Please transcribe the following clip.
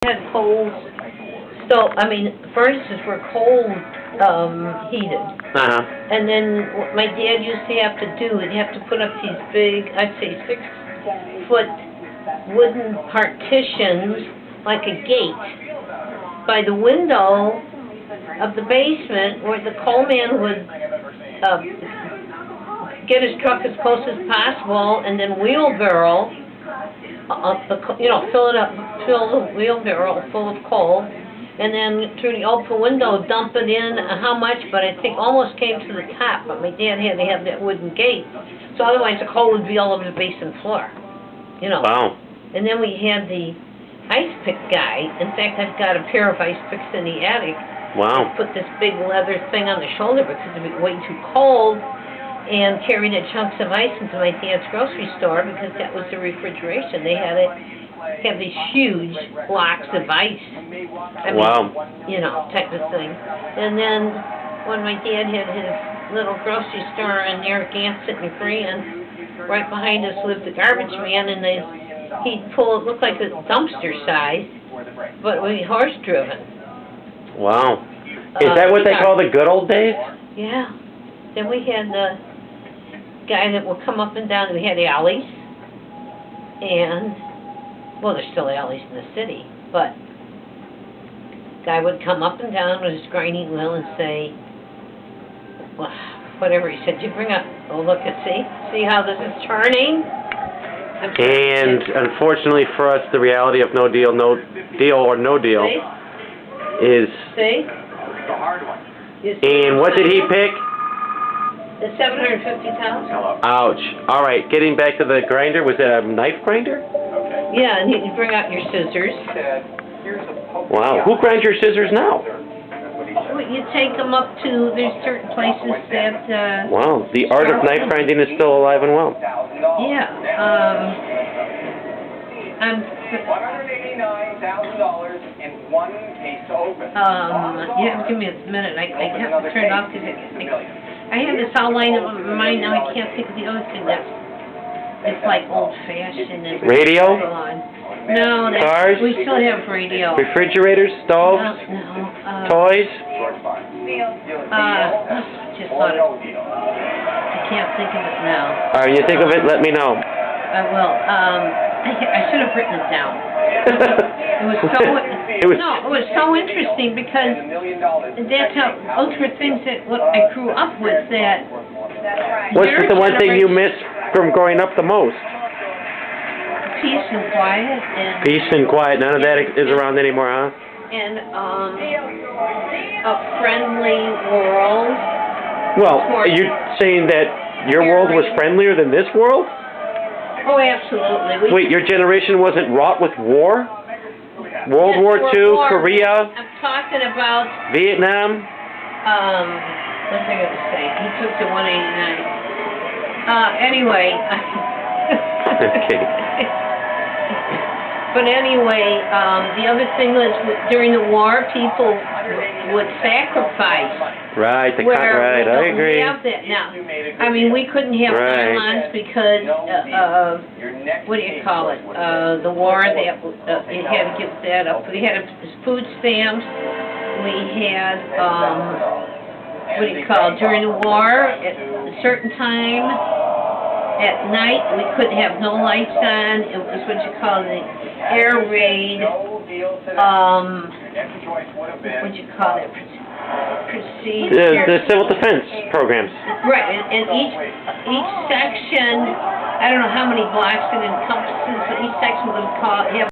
had coal furnaces were coal heated. And then what my dad used to have to do, he'd have to put up these big, I'd say 6-foot wooden partitions, like a gate, by the window of the basement where the coal man would get his truck as close as possible and then wheelbarrow fill the wheelbarrow full of coal, and then through the open window dump it in, how much, but I think almost came to the top, but my dad had to have that wooden gate, so otherwise the coal would be all over the basement floor, Wow. And then we had the ice pick guy. In fact, I've got a pair of ice picks in the attic. Wow. I put this big leather thing on the shoulder because it would be way too cold, and carried the chunks of ice into my dad's grocery store because that was the refrigeration. They had to have these huge blocks of ice. Wow. Type of thing. And then when my dad had his little grocery store on Narragansett and Grand, right behind us lived the garbage man, and he'd pull, it looked like a dumpster size, but it would be horse-driven. Wow. Is that what they call the good old days? Yeah. Then we had the guy that would come up and down. We had alleys, and, well, there's still alleys in the city, but guy would come up and down with his grinding wheel and say, well, whatever he said, you bring up, oh, look and see how this is turning? And unfortunately for us, the reality of no deal or no deal is... See? And what did he pick? The 750,000. Ouch. All right, getting back to the grinder, was that a knife grinder? Yeah, and he'd bring out your scissors. Wow. Who grinds your scissors now? Well, you take them up to, there's certain places that... Wow, the art of knife grinding is still alive and well. Yeah. You have to give me a minute. I have to turn it off because I have this all lined up in my mind now. I can't think of the other thing it's like old-fashioned. And Radio? No, cars? We still have radio. Refrigerators? Stoves? No. Toys? Just thought it. I can't think of it now. All right, you think of it, let me know. I will. I should have written it down. It was so interesting because that's how those were things that what I grew up with. That. What's the one thing you miss from growing up the most? Peace and quiet. Peace and quiet. None of that is around anymore, huh? And a friendly world. Well, are you saying that your world was friendlier than this world? Oh, absolutely. Wait, your generation wasn't wrought with war? World War II, Korea? I'm talking about... Vietnam? What's I going to say? He took to 189. Anyway... Okay. But anyway, the other thing was during the war, people would sacrifice. Right, I agree. We have that now. I mean, we couldn't have nylons because what do you call it? The war, you had to give that up. We had food stamps. We had what do you call it? During the war, at a certain time. At night, we couldn't have no lights on. It was what you call the air raid. What you call it? Procedure. The civil defense programs. Right, and each section, I don't know how many blocks it encompasses, but each section would have